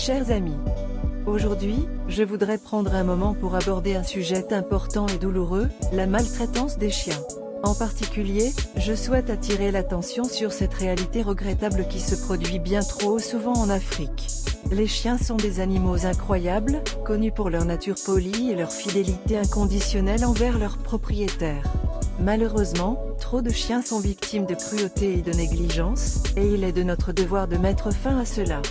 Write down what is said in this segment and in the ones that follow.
Chers amis, aujourd'hui, je voudrais prendre un moment pour aborder un sujet important et douloureux, la maltraitance des chiens. En particulier, je souhaite attirer l'attention sur cette réalité regrettable qui se produit bien trop souvent en Afrique. Les chiens sont des animaux incroyables, connus pour leur nature polie et leur fidélité inconditionnelle envers leurs propriétaires. Malheureusement, trop de chiens sont victimes de cruauté et de négligence, et il est de notre devoir de mettre fin à cela.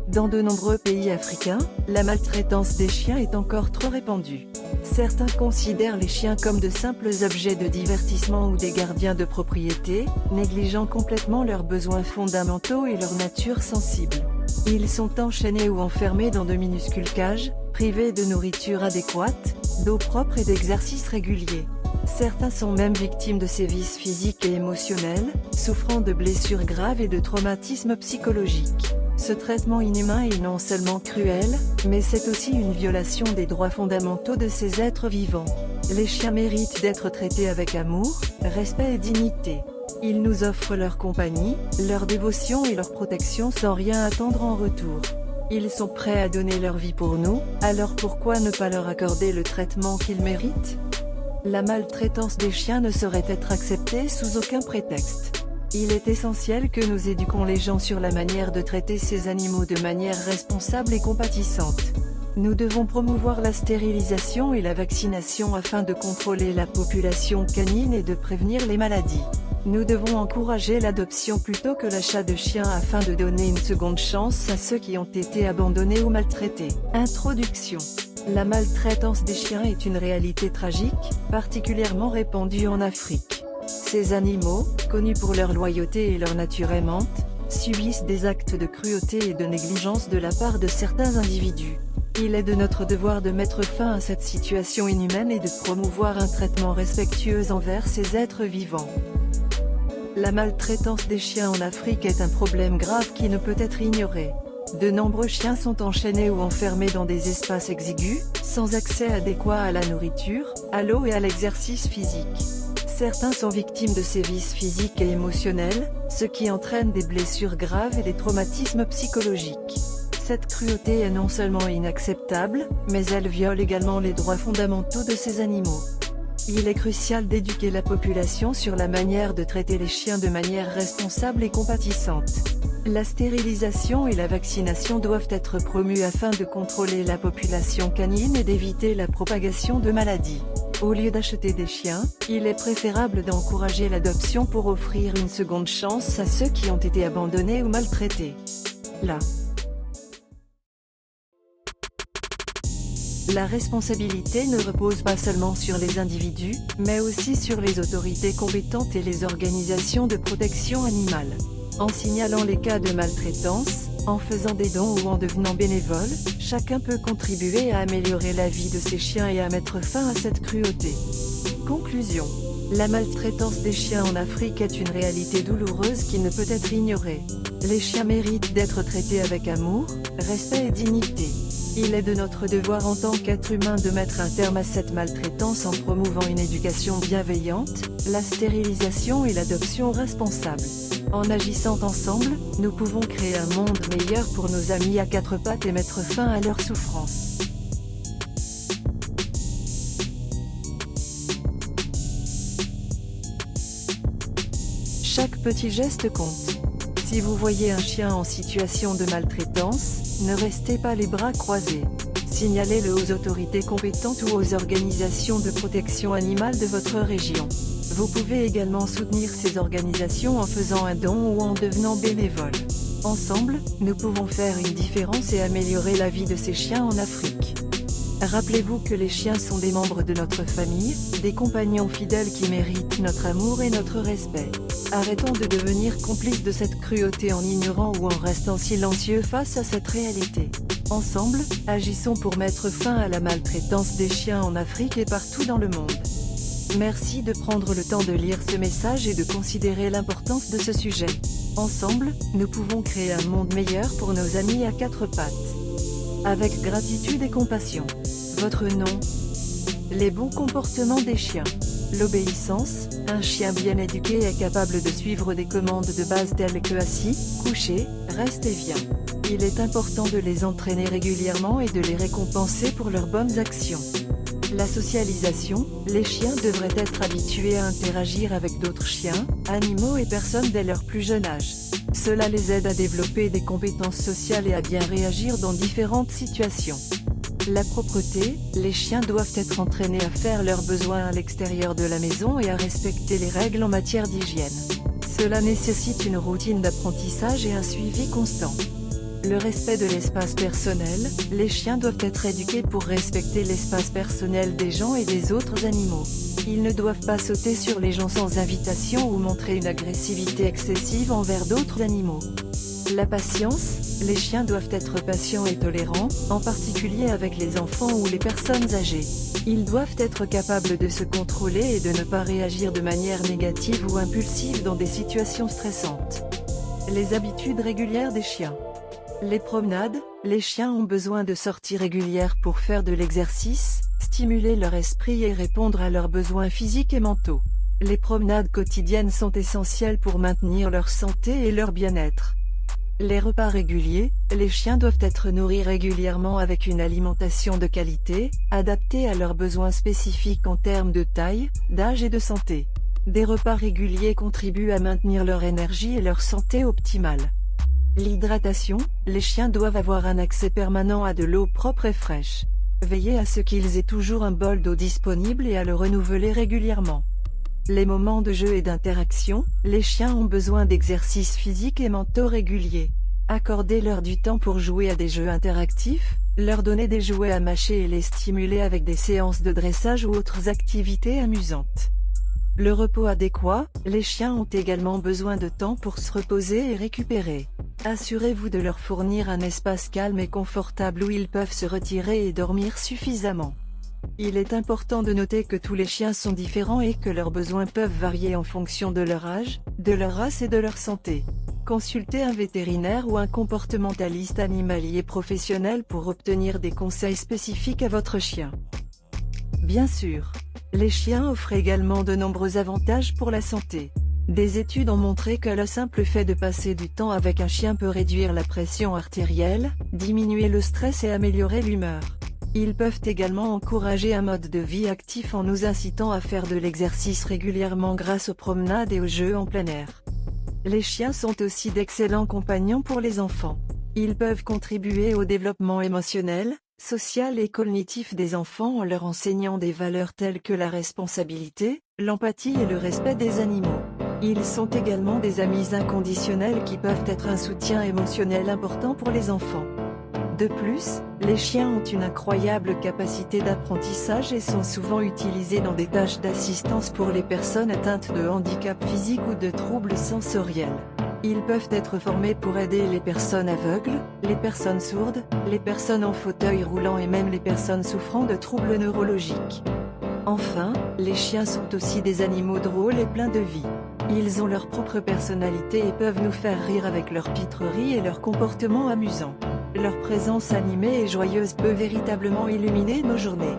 Dans de nombreux pays africains, la maltraitance des chiens est encore trop répandue. Certains considèrent les chiens comme de simples objets de divertissement ou des gardiens de propriété, négligeant complètement leurs besoins fondamentaux et leur nature sensible. Ils sont enchaînés ou enfermés dans de minuscules cages, privés de nourriture adéquate, d'eau propre et d'exercices réguliers. Certains sont même victimes de sévices physiques et émotionnels, souffrant de blessures graves et de traumatismes psychologiques. Ce traitement inhumain est non seulement cruel, mais c'est aussi une violation des droits fondamentaux de ces êtres vivants. Les chiens méritent d'être traités avec amour, respect et dignité. Ils nous offrent leur compagnie, leur dévotion et leur protection sans rien attendre en retour. Ils sont prêts à donner leur vie pour nous, alors pourquoi ne pas leur accorder le traitement qu'ils méritent? La maltraitance des chiens ne saurait être acceptée sous aucun prétexte. Il est essentiel que nous éduquions les gens sur la manière de traiter ces animaux de manière responsable et compatissante. Nous devons promouvoir la stérilisation et la vaccination afin de contrôler la population canine et de prévenir les maladies. Nous devons encourager l'adoption plutôt que l'achat de chiens afin de donner une seconde chance à ceux qui ont été abandonnés ou maltraités. Introduction. La maltraitance des chiens est une réalité tragique, particulièrement répandue en Afrique. Ces animaux, connus pour leur loyauté et leur nature aimante, subissent des actes de cruauté et de négligence de la part de certains individus. Il est de notre devoir de mettre fin à cette situation inhumaine et de promouvoir un traitement respectueux envers ces êtres vivants. La maltraitance des chiens en Afrique est un problème grave qui ne peut être ignoré. De nombreux chiens sont enchaînés ou enfermés dans des espaces exigus, sans accès adéquat à la nourriture, à l'eau et à l'exercice physique. Certains sont victimes de sévices physiques et émotionnels, ce qui entraîne des blessures graves et des traumatismes psychologiques. Cette cruauté est non seulement inacceptable, mais elle viole également les droits fondamentaux de ces animaux. Il est crucial d'éduquer la population sur la manière de traiter les chiens de manière responsable et compatissante. La stérilisation et la vaccination doivent être promues afin de contrôler la population canine et d'éviter la propagation de maladies. Au lieu d'acheter des chiens, il est préférable d'encourager l'adoption pour offrir une seconde chance à ceux qui ont été abandonnés ou maltraités. La responsabilité ne repose pas seulement sur les individus, mais aussi sur les autorités compétentes et les organisations de protection animale. En signalant les cas de maltraitance, en faisant des dons ou en devenant bénévole, chacun peut contribuer à améliorer la vie de ses chiens et à mettre fin à cette cruauté. Conclusion. La maltraitance des chiens en Afrique est une réalité douloureuse qui ne peut être ignorée. Les chiens méritent d'être traités avec amour, respect et dignité. Il est de notre devoir en tant qu'être humain de mettre un terme à cette maltraitance en promouvant une éducation bienveillante, la stérilisation et l'adoption responsable. En agissant ensemble, nous pouvons créer un monde meilleur pour nos amis à quatre pattes et mettre fin à leurs souffrances. Chaque petit geste compte. Si vous voyez un chien en situation de maltraitance, ne restez pas les bras croisés. Signalez-le aux autorités compétentes ou aux organisations de protection animale de votre région. Vous pouvez également soutenir ces organisations en faisant un don ou en devenant bénévole. Ensemble, nous pouvons faire une différence et améliorer la vie de ces chiens en Afrique. Rappelez-vous que les chiens sont des membres de notre famille, des compagnons fidèles qui méritent notre amour et notre respect. Arrêtons de devenir complices de cette cruauté en ignorant ou en restant silencieux face à cette réalité. Ensemble, agissons pour mettre fin à la maltraitance des chiens en Afrique et partout dans le monde. Merci de prendre le temps de lire ce message et de considérer l'importance de ce sujet. Ensemble, nous pouvons créer un monde meilleur pour nos amis à quatre pattes. Avec gratitude et compassion. Votre nom. Les bons comportements des chiens. L'obéissance, un chien bien éduqué est capable de suivre des commandes de base telles que assis, couché, reste et viens. Il est important de les entraîner régulièrement et de les récompenser pour leurs bonnes actions. La socialisation, les chiens devraient être habitués à interagir avec d'autres chiens, animaux et personnes dès leur plus jeune âge. Cela les aide à développer des compétences sociales et à bien réagir dans différentes situations. La propreté, les chiens doivent être entraînés à faire leurs besoins à l'extérieur de la maison et à respecter les règles en matière d'hygiène. Cela nécessite une routine d'apprentissage et un suivi constant. Le respect de l'espace personnel, les chiens doivent être éduqués pour respecter l'espace personnel des gens et des autres animaux. Ils ne doivent pas sauter sur les gens sans invitation ou montrer une agressivité excessive envers d'autres animaux. La patience, les chiens doivent être patients et tolérants, en particulier avec les enfants ou les personnes âgées. Ils doivent être capables de se contrôler et de ne pas réagir de manière négative ou impulsive dans des situations stressantes. Les habitudes régulières des chiens. Les promenades, les chiens ont besoin de sorties régulières pour faire de l'exercice, stimuler leur esprit et répondre à leurs besoins physiques et mentaux. Les promenades quotidiennes sont essentielles pour maintenir leur santé et leur bien-être. Les repas réguliers, les chiens doivent être nourris régulièrement avec une alimentation de qualité, adaptée à leurs besoins spécifiques en termes de taille, d'âge et de santé. Des repas réguliers contribuent à maintenir leur énergie et leur santé optimale. L'hydratation, les chiens doivent avoir un accès permanent à de l'eau propre et fraîche. Veillez à ce qu'ils aient toujours un bol d'eau disponible et à le renouveler régulièrement. Les moments de jeu et d'interaction, les chiens ont besoin d'exercices physiques et mentaux réguliers. Accordez-leur du temps pour jouer à des jeux interactifs, leur donner des jouets à mâcher et les stimuler avec des séances de dressage ou autres activités amusantes. Le repos adéquat, les chiens ont également besoin de temps pour se reposer et récupérer. Assurez-vous de leur fournir un espace calme et confortable où ils peuvent se retirer et dormir suffisamment. Il est important de noter que tous les chiens sont différents et que leurs besoins peuvent varier en fonction de leur âge, de leur race et de leur santé. Consultez un vétérinaire ou un comportementaliste animalier professionnel pour obtenir des conseils spécifiques à votre chien. Bien sûr, les chiens offrent également de nombreux avantages pour la santé. Des études ont montré que le simple fait de passer du temps avec un chien peut réduire la pression artérielle, diminuer le stress et améliorer l'humeur. Ils peuvent également encourager un mode de vie actif en nous incitant à faire de l'exercice régulièrement grâce aux promenades et aux jeux en plein air. Les chiens sont aussi d'excellents compagnons pour les enfants. Ils peuvent contribuer au développement émotionnel, social et cognitif des enfants en leur enseignant des valeurs telles que la responsabilité, l'empathie et le respect des animaux. Ils sont également des amis inconditionnels qui peuvent être un soutien émotionnel important pour les enfants. De plus, les chiens ont une incroyable capacité d'apprentissage et sont souvent utilisés dans des tâches d'assistance pour les personnes atteintes de handicap physique ou de troubles sensoriels. Ils peuvent être formés pour aider les personnes aveugles, les personnes sourdes, les personnes en fauteuil roulant et même les personnes souffrant de troubles neurologiques. Enfin, les chiens sont aussi des animaux drôles et pleins de vie. Ils ont leur propre personnalité et peuvent nous faire rire avec leur pitrerie et leur comportement amusant. Leur présence animée et joyeuse peut véritablement illuminer nos journées.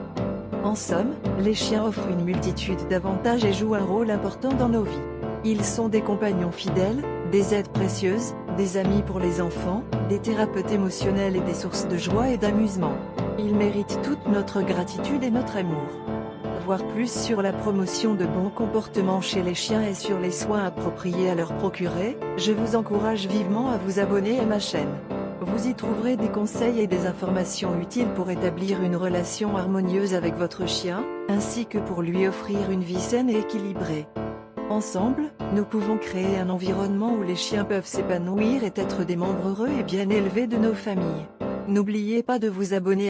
En somme, les chiens offrent une multitude d'avantages et jouent un rôle important dans nos vies. Ils sont des compagnons fidèles, des aides précieuses, des amis pour les enfants, des thérapeutes émotionnels et des sources de joie et d'amusement. Ils méritent toute notre gratitude et notre amour. Voir plus sur la promotion de bons comportements chez les chiens et sur les soins appropriés à leur procurer, je vous encourage vivement à vous abonner à ma chaîne. Vous y trouverez des conseils et des informations utiles pour établir une relation harmonieuse avec votre chien, ainsi que pour lui offrir une vie saine et équilibrée. Ensemble, nous pouvons créer un environnement où les chiens peuvent s'épanouir et être des membres heureux et bien élevés de nos familles. N'oubliez pas de vous abonner